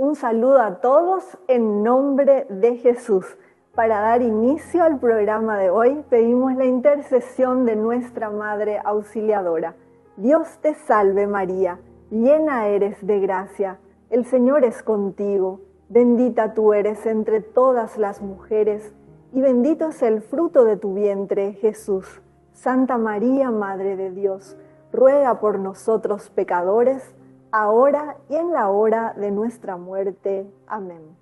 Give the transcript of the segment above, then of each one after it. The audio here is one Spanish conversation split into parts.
Un saludo a todos en nombre de Jesús. Para dar inicio al programa de hoy, pedimos la intercesión de nuestra Madre Auxiliadora. Dios te salve María, llena eres de gracia, el Señor es contigo. Bendita tú eres entre todas las mujeres, y bendito es el fruto de tu vientre, Jesús. Santa María, Madre de Dios, ruega por nosotros pecadores, ahora y en la hora de nuestra muerte. Amén.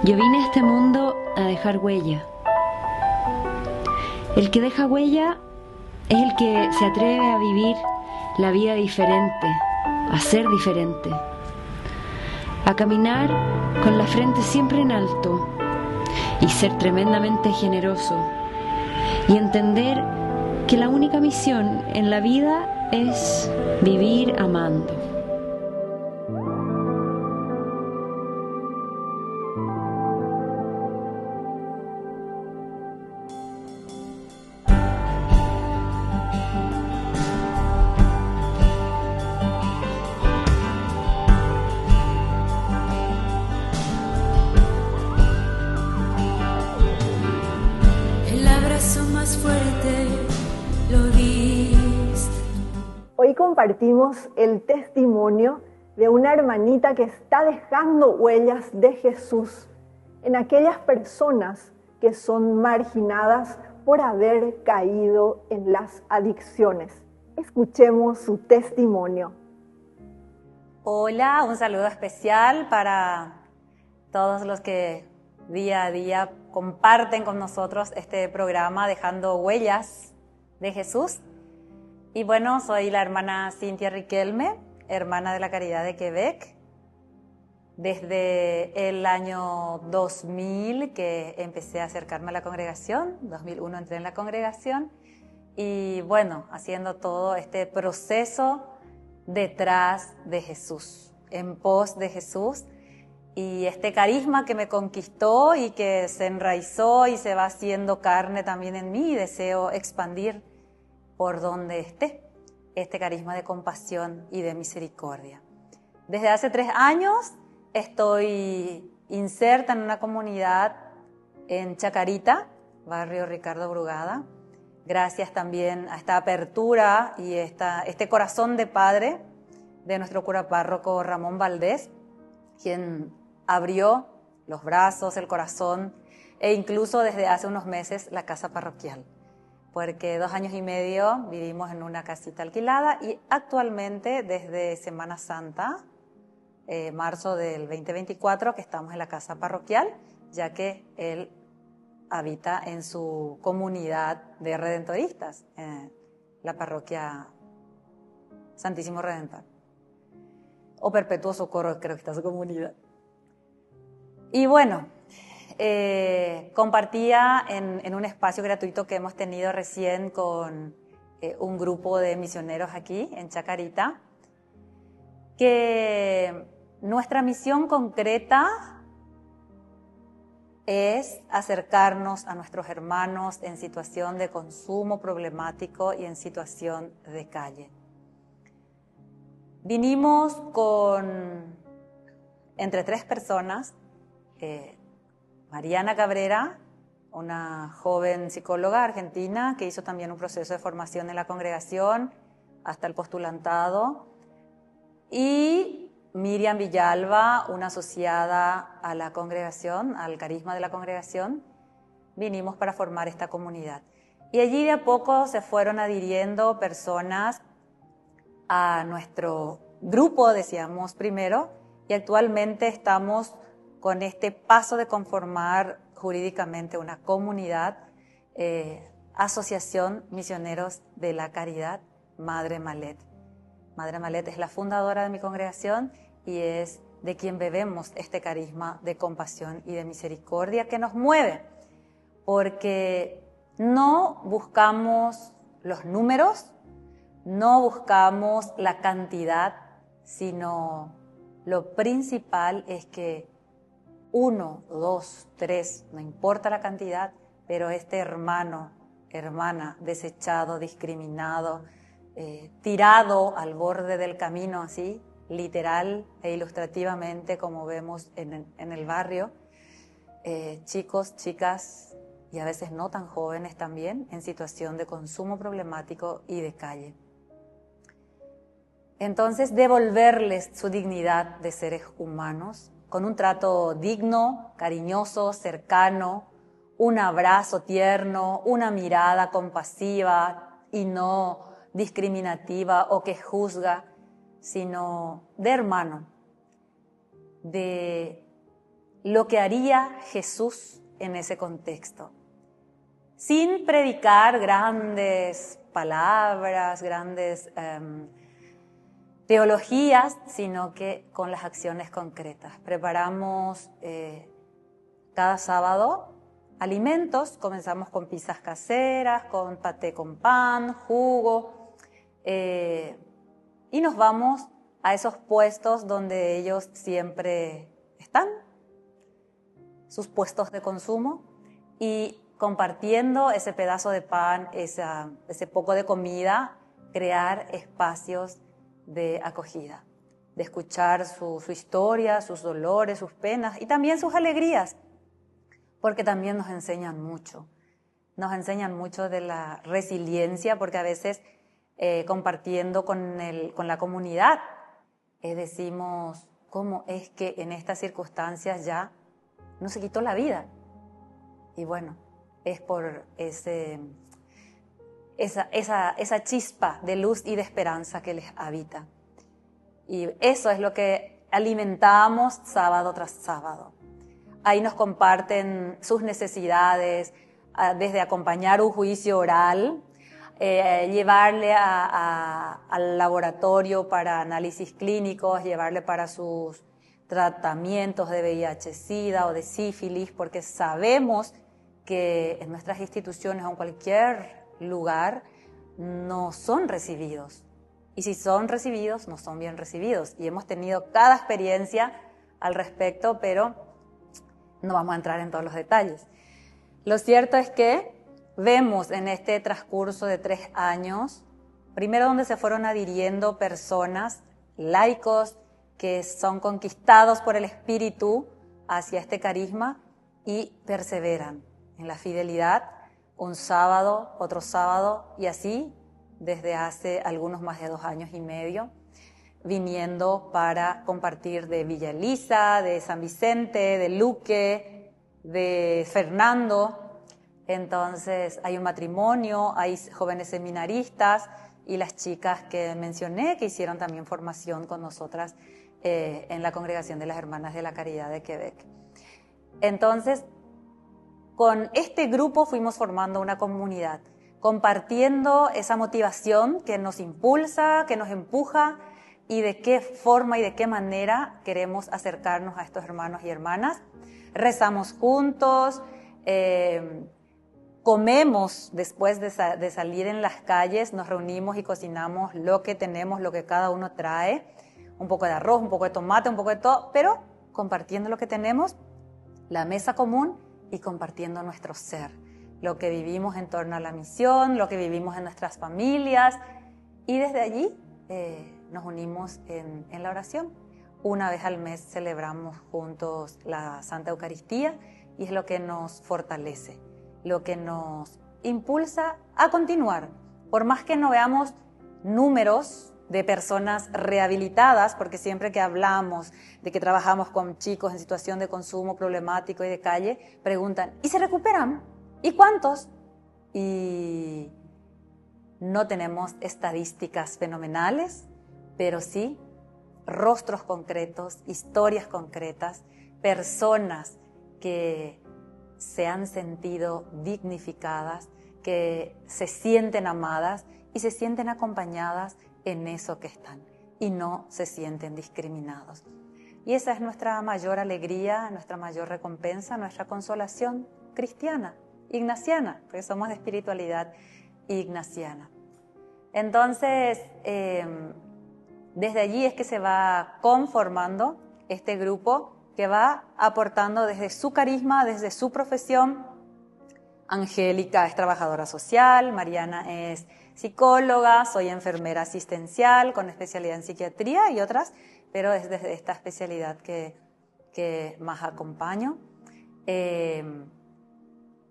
Yo vine a este mundo a dejar huella. El que deja huella es el que se atreve a vivir la vida diferente, a ser diferente, a caminar con la frente siempre en alto y ser tremendamente generoso y entender que la única misión en la vida es vivir amando. Hoy compartimos el testimonio de una hermanita que está dejando huellas de Jesús en aquellas personas que son marginadas por haber caído en las adicciones. Escuchemos su testimonio. Hola, un saludo especial para todos los que día a día comparten con nosotros este programa Dejando Huellas de Jesús. Y bueno, soy la hermana Cintia Riquelme, hermana de la Caridad de Quebec. Desde el año 2000 que empecé a acercarme a la congregación, 2001 entré en la congregación y bueno, haciendo todo este proceso detrás de Jesús, en pos de Jesús, y este carisma que me conquistó y que se enraizó y se va haciendo carne también en mí, y deseo expandir por donde esté este carisma de compasión y de misericordia. Desde hace 3 años estoy inserta en una comunidad en Chacarita, barrio Ricardo Brugada, gracias también a esta apertura y este corazón de padre de nuestro cura párroco Ramón Valdés, quien abrió los brazos, el corazón e incluso desde hace unos meses la casa parroquial, porque 2 años y medio vivimos en una casita alquilada y actualmente desde Semana Santa, marzo del 2024, que estamos en la casa parroquial, ya que él habita en su comunidad de redentoristas, la parroquia Santísimo Redentor, o Perpetuo Socorro, creo que está su comunidad. Y bueno, compartía en un espacio gratuito que hemos tenido recién con un grupo de misioneros aquí en Chacarita, que nuestra misión concreta es acercarnos a nuestros hermanos en situación de consumo problemático y en situación de calle. Vinimos entre 3 personas, Mariana Cabrera, una joven psicóloga argentina que hizo también un proceso de formación en la congregación hasta el postulantado, y Miriam Villalba, una asociada a la congregación, al carisma de la congregación. Vinimos para formar esta comunidad. Y allí de a poco se fueron adhiriendo personas a nuestro grupo, decíamos primero, y actualmente estamos con este paso de conformar jurídicamente una comunidad, Asociación Misioneros de la Caridad Madre Malet. Madre Malet es la fundadora de mi congregación y es de quien bebemos este carisma de compasión y de misericordia que nos mueve, porque no buscamos los números, no buscamos la cantidad, sino lo principal es que 1, 2, 3, no importa la cantidad, pero este hermano, hermana, desechado, discriminado, tirado al borde del camino así, literal e ilustrativamente, como vemos en el barrio, chicos, chicas y a veces no tan jóvenes también en situación de consumo problemático y de calle. Entonces, devolverles su dignidad de seres humanos con un trato digno, cariñoso, cercano, un abrazo tierno, una mirada compasiva y no discriminativa o que juzga, sino de hermano, de lo que haría Jesús en ese contexto, sin predicar grandes palabras, grandes teologías, sino que con las acciones concretas. Preparamos cada sábado alimentos, comenzamos con pizzas caseras, con paté con pan, jugo, y nos vamos a esos puestos donde ellos siempre están, sus puestos de consumo, y compartiendo ese pedazo de pan, ese poco de comida, crear espacios de acogida, de escuchar su historia, sus dolores, sus penas y también sus alegrías, porque también nos enseñan mucho de la resiliencia, porque a veces compartiendo con la comunidad decimos, ¿cómo es que en estas circunstancias ya no se quitó la vida? Y bueno, es por esa chispa de luz y de esperanza que les habita. Y eso es lo que alimentamos sábado tras sábado. Ahí nos comparten sus necesidades, desde acompañar un juicio oral, llevarle al laboratorio para análisis clínicos, llevarle para sus tratamientos de VIH-Sida o de sífilis, porque sabemos que en nuestras instituciones o en cualquier lugar no son recibidos. Y si son recibidos, no son bien recibidos. Y hemos tenido cada experiencia al respecto, pero no vamos a entrar en todos los detalles. Lo cierto es que vemos en este transcurso de 3 años, primero donde se fueron adhiriendo personas, laicos, que son conquistados por el Espíritu hacia este carisma y perseveran en la fidelidad, un sábado, otro sábado, y así desde hace algunos más de 2 años y medio, viniendo para compartir de Villa Elisa, de San Vicente, de Luque, de Fernando. Entonces hay un matrimonio, hay jóvenes seminaristas y las chicas que mencioné que hicieron también formación con nosotras en la Congregación de las Hermanas de la Caridad de Quebec. Entonces, con este grupo fuimos formando una comunidad, compartiendo esa motivación que nos impulsa, que nos empuja, y de qué forma y de qué manera queremos acercarnos a estos hermanos y hermanas. Rezamos juntos, comemos después de salir en las calles, nos reunimos y cocinamos lo que tenemos, lo que cada uno trae, un poco de arroz, un poco de tomate, un poco de todo, pero compartiendo lo que tenemos, la mesa común y compartiendo nuestro ser, lo que vivimos en torno a la misión, lo que vivimos en nuestras familias, y desde allí nos unimos en la oración. Una vez al mes celebramos juntos la Santa Eucaristía y es lo que nos fortalece, lo que nos impulsa a continuar. Por más que no veamos números de personas rehabilitadas, porque siempre que hablamos de que trabajamos con chicos en situación de consumo problemático y de calle, preguntan, ¿y se recuperan? ¿Y cuántos? Y no tenemos estadísticas fenomenales, pero sí rostros concretos, historias concretas, personas que se han sentido dignificadas, que se sienten amadas y se sienten acompañadas en eso que están y no se sienten discriminados. Y esa es nuestra mayor alegría, nuestra mayor recompensa, nuestra consolación cristiana, ignaciana, porque somos de espiritualidad ignaciana. Entonces, desde allí es que se va conformando este grupo que va aportando desde su carisma, desde su profesión. Angélica es trabajadora social, Mariana es psicóloga, soy enfermera asistencial con especialidad en psiquiatría y otras pero es desde esta especialidad que más acompaño.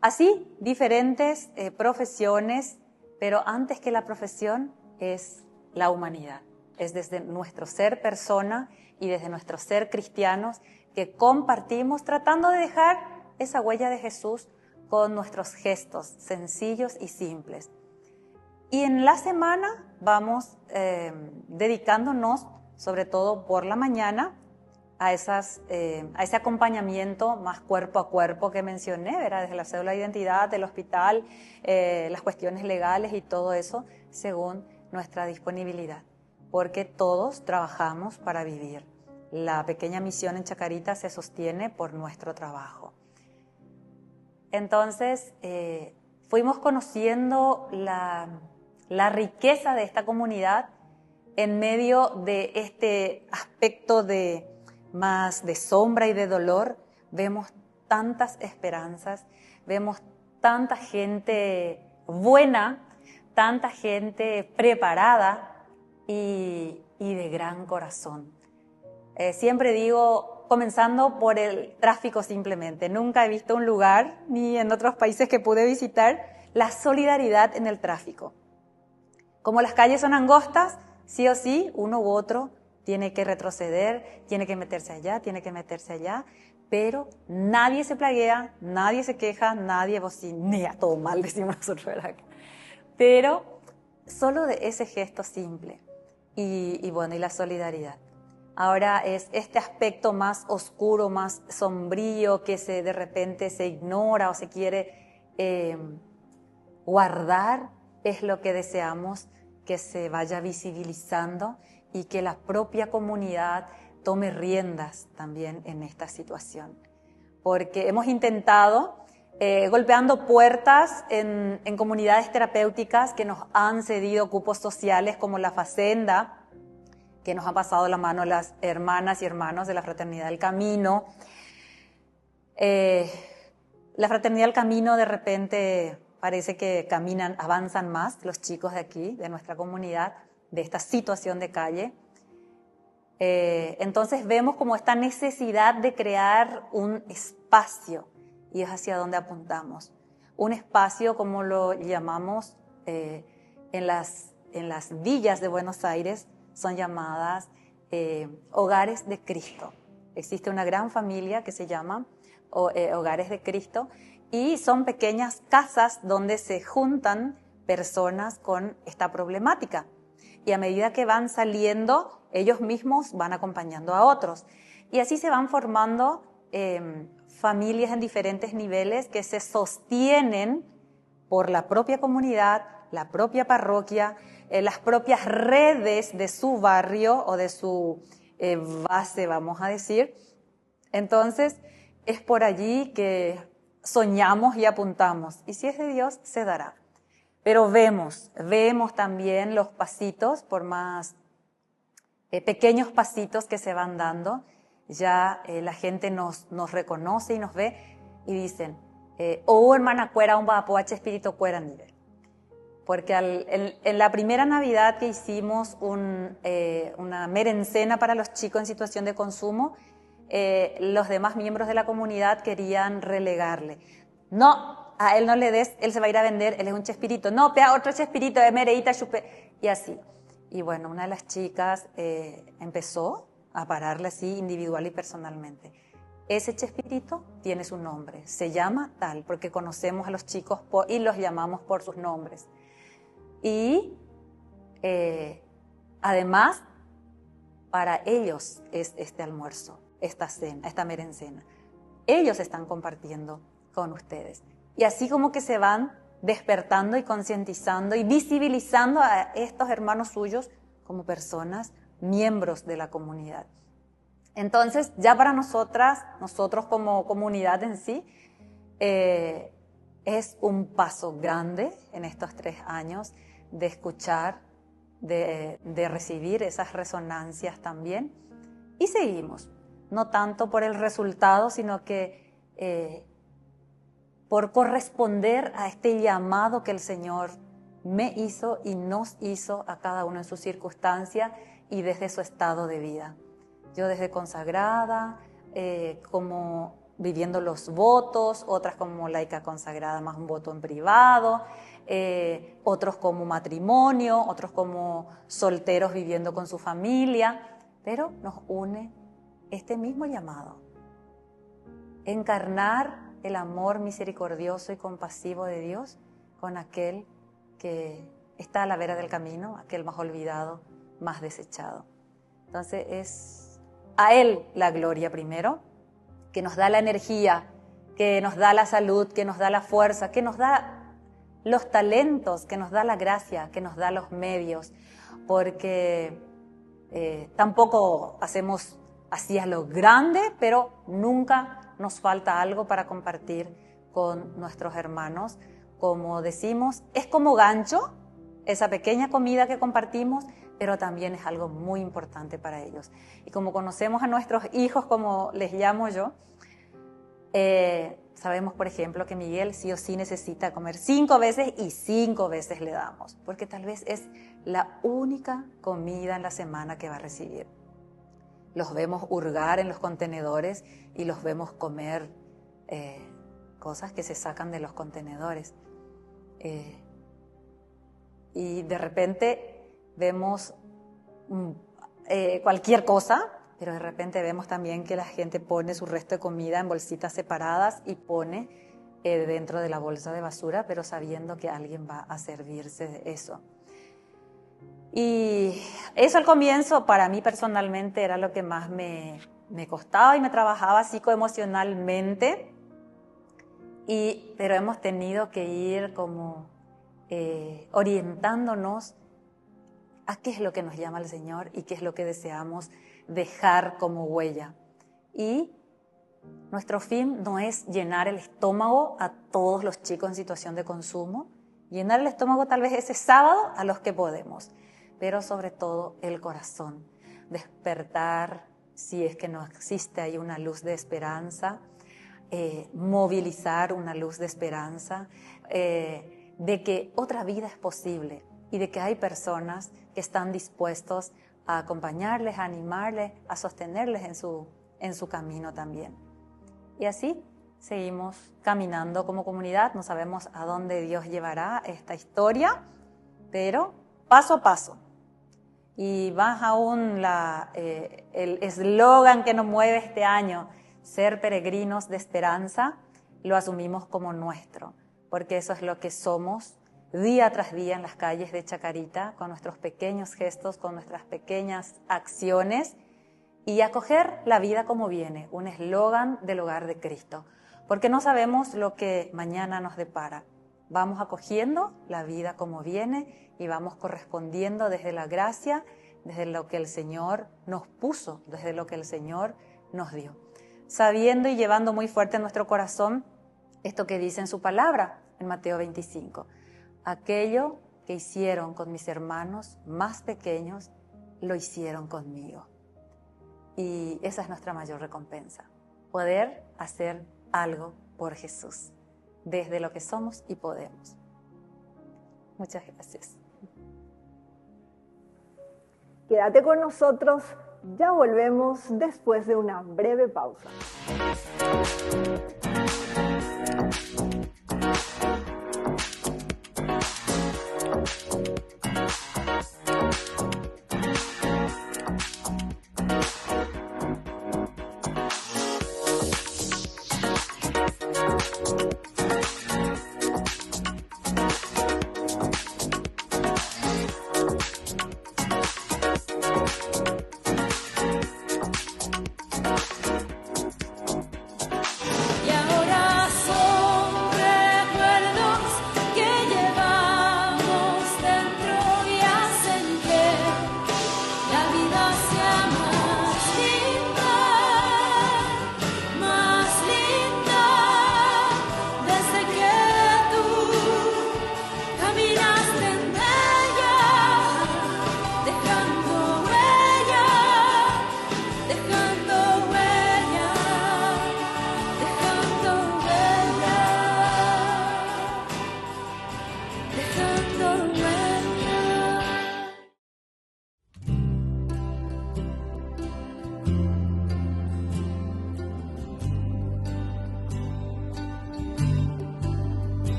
Así, diferentes profesiones, pero antes que la profesión es la humanidad. Es desde nuestro ser persona y desde nuestro ser cristianos que compartimos tratando de dejar esa huella de Jesús con nuestros gestos sencillos y simples. Y en la semana vamos dedicándonos, sobre todo por la mañana, a ese acompañamiento más cuerpo a cuerpo que mencioné, ¿verdad? Desde la cédula de identidad, del hospital, las cuestiones legales y todo eso, según nuestra disponibilidad, porque todos trabajamos para vivir. La pequeña misión en Chacarita se sostiene por nuestro trabajo. Entonces, fuimos conociendo la riqueza de esta comunidad en medio de este aspecto más de sombra y de dolor. Vemos tantas esperanzas, vemos tanta gente buena, tanta gente preparada y de gran corazón. Siempre digo, comenzando por el tráfico simplemente, nunca he visto un lugar, ni en otros países que pude visitar, la solidaridad en el tráfico. Como las calles son angostas, sí o sí, uno u otro tiene que retroceder, tiene que meterse allá, pero nadie se plaguea, nadie se queja, nadie bocinea, todo mal decimos nosotros, ¿verdad? Pero solo de ese gesto simple y la solidaridad. Ahora es este aspecto más oscuro, más sombrío, que de repente se ignora o se quiere guardar, es lo que deseamos que se vaya visibilizando y que la propia comunidad tome riendas también en esta situación. Porque hemos intentado, golpeando puertas en comunidades terapéuticas que nos han cedido cupos sociales como la Facenda, que nos ha pasado la mano las hermanas y hermanos de la Fraternidad del Camino. La Fraternidad del Camino de repente parece que avanzan más los chicos de aquí, de nuestra comunidad, de esta situación de calle. Entonces vemos como esta necesidad de crear un espacio, y es hacia donde apuntamos. Un espacio, como lo llamamos en las villas de Buenos Aires, son llamadas Hogares de Cristo. Existe una gran familia que se llama Hogares de Cristo, y son pequeñas casas donde se juntan personas con esta problemática. Y a medida que van saliendo, ellos mismos van acompañando a otros. Y así se van formando familias en diferentes niveles que se sostienen por la propia comunidad, la propia parroquia, las propias redes de su barrio o de su base, vamos a decir. Entonces, es por allí que soñamos y apuntamos. Y si es de Dios, se dará. Pero vemos también los pasitos, por más pequeños pasitos que se van dando. Ya la gente nos reconoce y nos ve y dicen, hermana cuera, un bapoache espíritu cuera nivel. Porque en la primera Navidad que hicimos una merencena para los chicos en situación de consumo, los demás miembros de la comunidad querían relegarle. No, a él no le des, él se va a ir a vender, él es un chespirito. No, pea otro chespirito, mereíta, chupe. Y así. Y bueno, una de las chicas empezó a pararle así individual y personalmente. Ese chespirito tiene su nombre, se llama tal, porque conocemos a los chicos y los llamamos por sus nombres. Y además, para ellos es este almuerzo, esta cena, esta merencena. Ellos están compartiendo con ustedes. Y así como que se van despertando y concientizando y visibilizando a estos hermanos suyos como personas, miembros de la comunidad. Entonces, ya para nosotros como comunidad en sí, es un paso grande en estos 3 años de escuchar, de recibir esas resonancias también. Y seguimos, no tanto por el resultado, sino que por corresponder a este llamado que el Señor me hizo y nos hizo a cada uno en su circunstancia y desde su estado de vida. Yo desde consagrada, como viviendo los votos, otras como laica consagrada, más un voto en privado, otros como matrimonio, otros como solteros viviendo con su familia, pero nos une este mismo llamado: encarnar el amor misericordioso y compasivo de Dios con aquel que está a la vera del camino, aquel más olvidado, más desechado. Entonces es a Él la gloria primero, que nos da la energía, que nos da la salud, que nos da la fuerza, que nos da los talentos, que nos da la gracia, que nos da los medios, porque tampoco hacemos así a lo grande, pero nunca nos falta algo para compartir con nuestros hermanos. Como decimos, es como gancho, esa pequeña comida que compartimos, pero también es algo muy importante para ellos. Y como conocemos a nuestros hijos, como les llamo yo, sabemos, por ejemplo, que Miguel sí o sí necesita comer 5 veces y 5 veces le damos, porque tal vez es la única comida en la semana que va a recibir. Los vemos hurgar en los contenedores y los vemos comer cosas que se sacan de los contenedores. Y de repente vemos cualquier cosa, pero de repente vemos también que la gente pone su resto de comida en bolsitas separadas y pone dentro de la bolsa de basura, pero sabiendo que alguien va a servirse de eso. Y eso al comienzo para mí personalmente era lo que más me costaba y me trabajaba psicoemocionalmente, pero hemos tenido que ir como orientándonos a qué es lo que nos llama el Señor y qué es lo que deseamos dejar como huella. Y nuestro fin no es llenar el estómago a todos los chicos en situación de consumo, llenar el estómago tal vez ese sábado a los que podemos, pero sobre todo el corazón, despertar, si es que no existe ahí una luz de esperanza, movilizar una luz de esperanza, de que otra vida es posible y de que hay personas que están dispuestos a acompañarles, a animarles, a sostenerles en su camino también. Y así seguimos caminando como comunidad, no sabemos a dónde Dios llevará esta historia, pero paso a paso. Y más aún el eslogan que nos mueve este año, ser peregrinos de esperanza, lo asumimos como nuestro, porque eso es lo que somos día tras día en las calles de Chacarita, con nuestros pequeños gestos, con nuestras pequeñas acciones, y acoger la vida como viene, un eslogan del hogar de Cristo, porque no sabemos lo que mañana nos depara. Vamos acogiendo la vida como viene y vamos correspondiendo desde la gracia, desde lo que el Señor nos puso, desde lo que el Señor nos dio, sabiendo y llevando muy fuerte en nuestro corazón esto que dice en su palabra, en Mateo 25. Aquello que hicieron con mis hermanos más pequeños, lo hicieron conmigo. Y esa es nuestra mayor recompensa, poder hacer algo por Jesús, desde lo que somos y podemos. Muchas gracias. Quédate con nosotros, ya volvemos después de una breve pausa. Y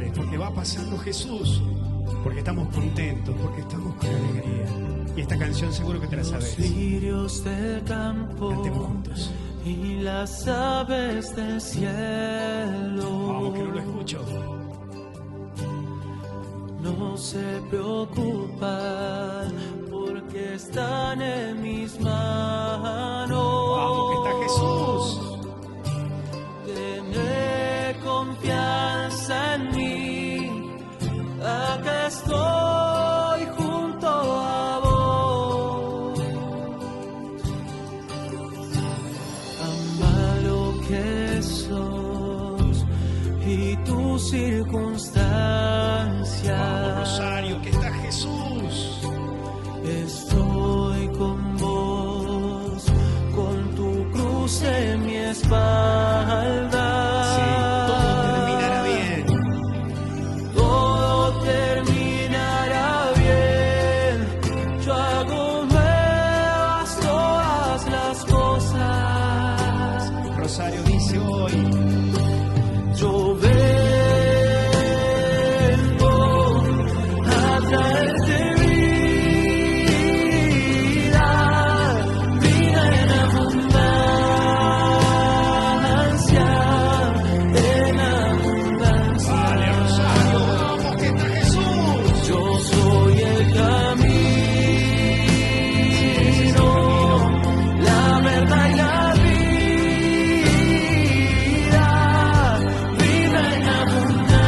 celulares, porque va pasando Jesús, porque estamos contentos, porque estamos con alegría. Y esta canción seguro que te la sabes. Los lirios del campo Cantemos juntos. y las aves del cielo. Vamos, que no lo escucho. No se preocupan porque están en mis manos. Vamos, que está Jesús. Tener confianza en mí, acá estoy junto a vos. Ama lo que sos y tus circunstancias. Vamos, Rosario, que está Jesús. Estoy con vos, con tu cruz en mi espalda. Sí, todo terminará bien. Todo terminará bien. Yo hago nuevas todas las cosas. Rosario dice hoy. Yo vengo a traerte vida, vida en abundancia, en abundancia. Vale, Rosario, vamos, que está Jesús. Yo soy el camino, la verdad y la vida, vida en abundancia,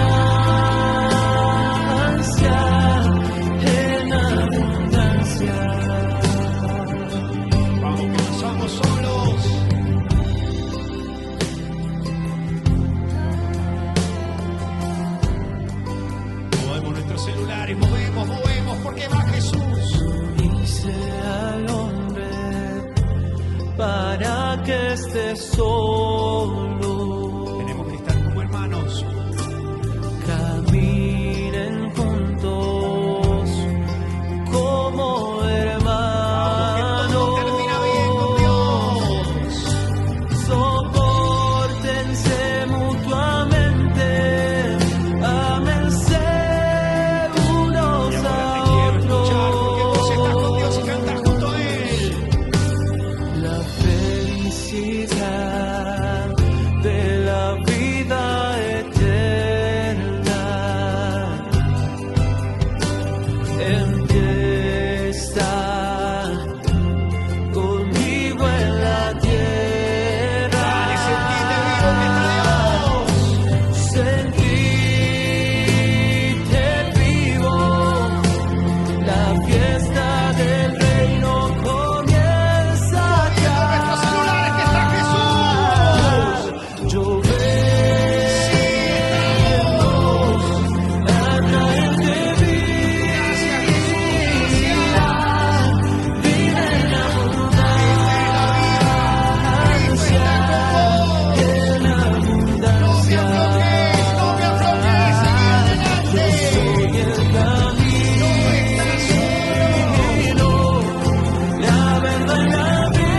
en abundancia. Vamos, que no somos solos. Movemos nuestros celulares, movemos, porque va Jesús. Hice al hombre para que esté solo. Tenemos que estar como hermanos. Caminen juntos como hermanos. Todo termina bien con Dios. Sopórtense mutuamente, ámense unos Y ahora a te quiero escuchar, porque vos estás con otros. Dios y cantás junto a Él. La felicidad de la vida eterna empieza conmigo en la tierra. Dale, sentite vivo que está Dios. Sentite vivo, la fiesta del reino comienza ya. Nuestros celulares, que está Jesús. Yo vengo a traerte vida, vida en abundancia, en abundancia. No me aflojes, sigue adelante. Soy el camino, la verdad y la vida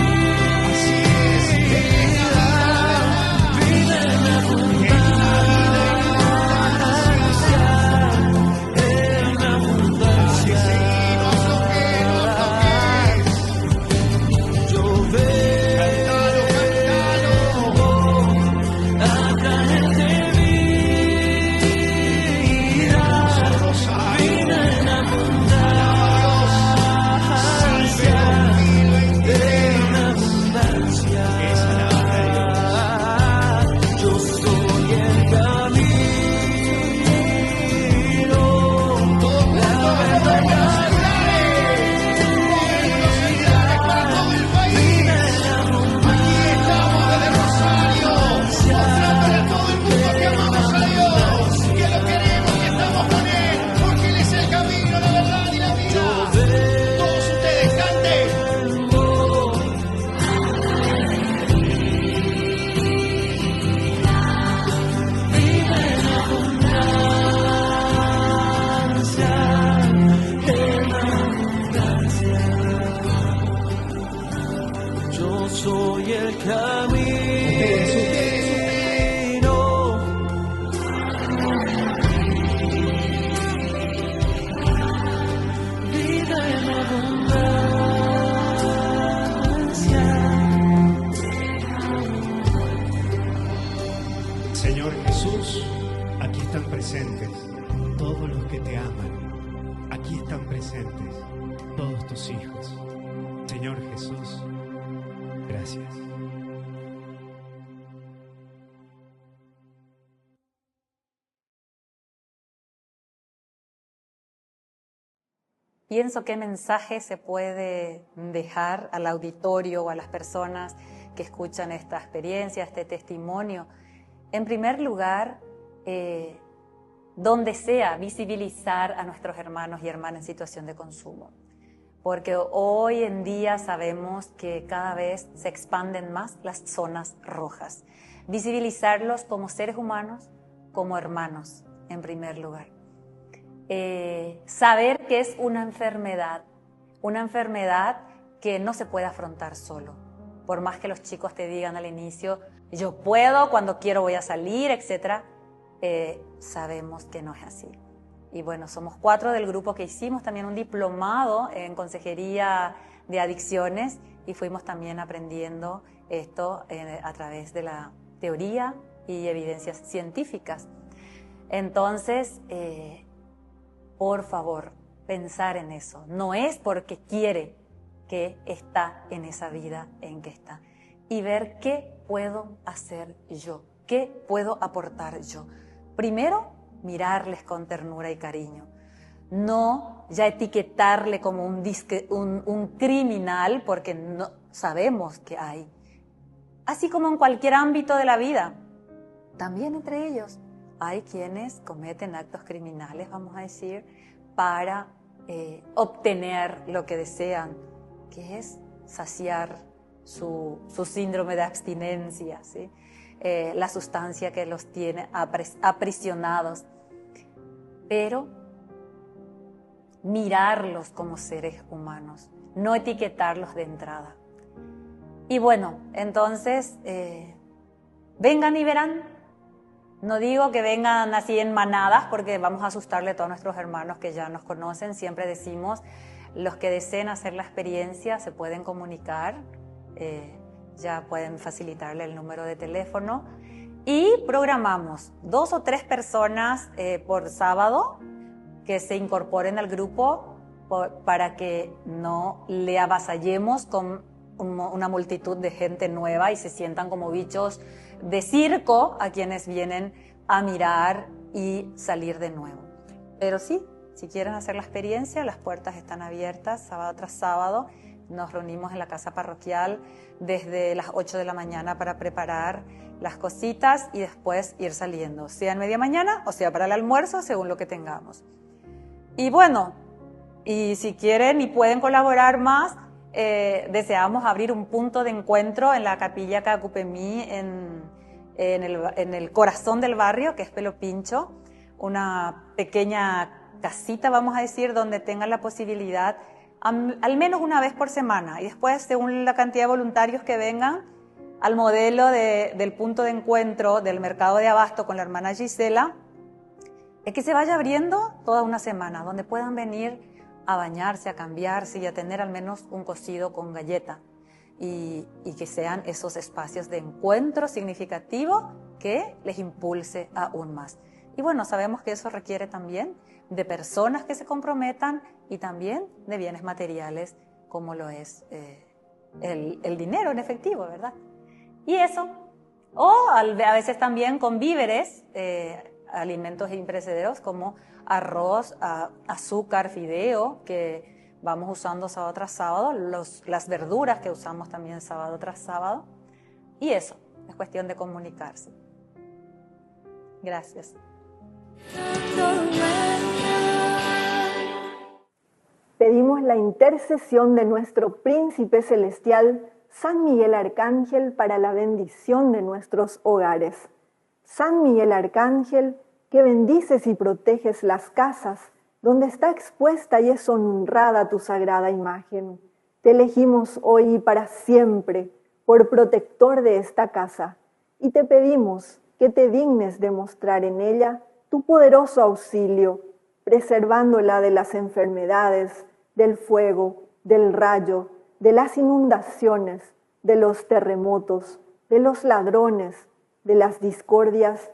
en abundancia, yo vengo a traerte vida, vida en abundancia, en abundancia. Yo soy el camino, la verdad y la Todos ustedes canten. Yo soy el camino, sacerdotes, todos tus hijos. Señor Jesús, gracias. Pienso qué mensaje se puede dejar al auditorio o a las personas que escuchan esta experiencia, este testimonio. En primer lugar, donde sea, visibilizar a nuestros hermanos y hermanas en situación de consumo. Porque hoy en día sabemos que cada vez se expanden más las zonas rojas. Visibilizarlos como seres humanos, como hermanos, en primer lugar. Saber que es una enfermedad que no se puede afrontar solo. Por más que los chicos te digan al inicio, yo puedo, cuando quiero voy a salir, etc., sabemos que no es así. Y bueno, somos 4 del grupo que hicimos también un diplomado en consejería de adicciones y fuimos también aprendiendo esto a través de la teoría y evidencias científicas. Entonces, por favor, pensar en eso. No es porque quiere que está en esa vida en que está. Y ver qué puedo hacer yo, qué puedo aportar yo. Primero, mirarles con ternura y cariño. No ya etiquetarle como un criminal, porque no sabemos que hay. Así como en cualquier ámbito de la vida, también entre ellos hay quienes cometen actos criminales, vamos a decir, para obtener lo que desean, que es saciar su síndrome de abstinencia, ¿sí? La sustancia que los tiene aprisionados. Pero mirarlos como seres humanos, no etiquetarlos de entrada. Y bueno, entonces, vengan y verán. No digo que vengan así en manadas porque vamos a asustarle a todos nuestros hermanos que ya nos conocen. Siempre decimos, los que deseen hacer la experiencia se pueden comunicar, ya pueden facilitarle el número de teléfono. Y programamos 2 o 3 personas por sábado que se incorporen al grupo para que no le avasallemos con una multitud de gente nueva y se sientan como bichos de circo a quienes vienen a mirar y salir de nuevo. Pero sí, si quieren hacer la experiencia, las puertas están abiertas sábado tras sábado. Nos reunimos en la casa parroquial desde las 8 de la mañana para preparar las cositas y después ir saliendo, sea en media mañana o sea para el almuerzo, según lo que tengamos. Y bueno, y si quieren y pueden colaborar más, deseamos abrir un punto de encuentro en la capilla Cacupemí en el corazón del barrio, que es Pelo Pincho, una pequeña casita, vamos a decir, donde tengan la posibilidad al menos una vez por semana, y después, según la cantidad de voluntarios que vengan, al modelo del punto de encuentro del mercado de abasto con la hermana Gisela, es que se vaya abriendo toda una semana, donde puedan venir a bañarse, a cambiarse y a tener al menos un cocido con galleta, y que sean esos espacios de encuentro significativo que les impulse aún más. Y bueno, sabemos que eso requiere también de personas que se comprometan y también de bienes materiales como lo es el dinero en efectivo, ¿verdad? Y eso, o a veces también con víveres, alimentos imperecederos como arroz, azúcar, fideo, que vamos usando sábado tras sábado, las verduras que usamos también sábado tras sábado. Y eso, es cuestión de comunicarse. Gracias. Pedimos la intercesión de nuestro Príncipe Celestial, San Miguel Arcángel, para la bendición de nuestros hogares. San Miguel Arcángel, que bendices y proteges las casas donde está expuesta y es honrada tu sagrada imagen. Te elegimos hoy y para siempre por protector de esta casa y te pedimos que te dignes de mostrar en ella tu poderoso auxilio, preservándola de las enfermedades, del fuego, del rayo, de las inundaciones, de los terremotos, de los ladrones, de las discordias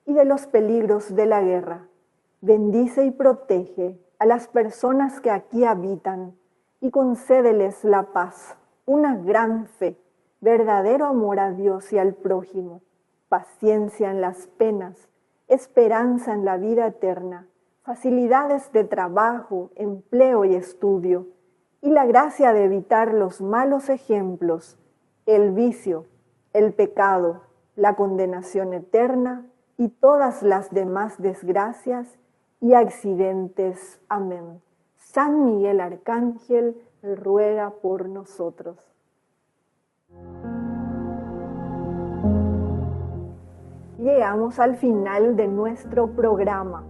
y de los peligros de la guerra. Bendice y protege a las personas que aquí habitan y concédeles la paz, una gran fe, verdadero amor a Dios y al prójimo, paciencia en las penas, esperanza en la vida eterna, facilidades de trabajo, empleo y estudio, y la gracia de evitar los malos ejemplos, el vicio, el pecado, la condenación eterna y todas las demás desgracias y accidentes. Amén. San Miguel Arcángel ruega por nosotros. Llegamos al final de nuestro programa.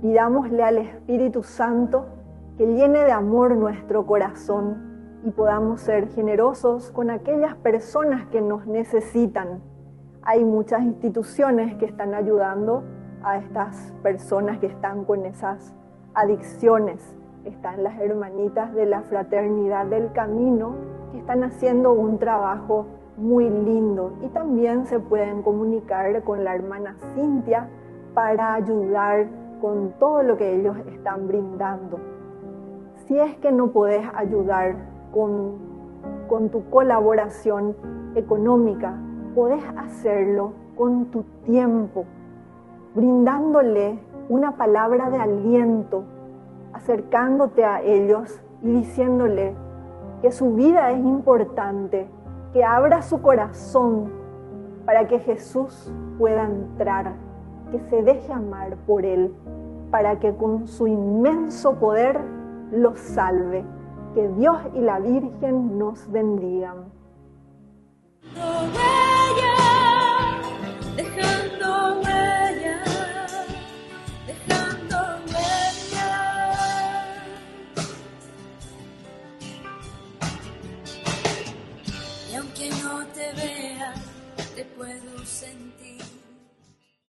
Pidámosle al Espíritu Santo que llene de amor nuestro corazón y podamos ser generosos con aquellas personas que nos necesitan. Hay muchas instituciones que están ayudando a estas personas que están con esas adicciones. Están las hermanitas de la Fraternidad del Camino que están haciendo un trabajo muy lindo y también se pueden comunicar con la hermana Cintia para ayudar con todo lo que ellos están brindando. Si es que no podés ayudar con tu colaboración económica, podés hacerlo con tu tiempo, brindándole una palabra de aliento, acercándote a ellos y diciéndole que su vida es importante, que abra su corazón para que Jesús pueda entrar, que se deje amar por Él, para que con su inmenso poder los salve. Que Dios y la Virgen nos bendigan. Dejando huella, dejando huella. Y aunque no te vea, te puedo sentir.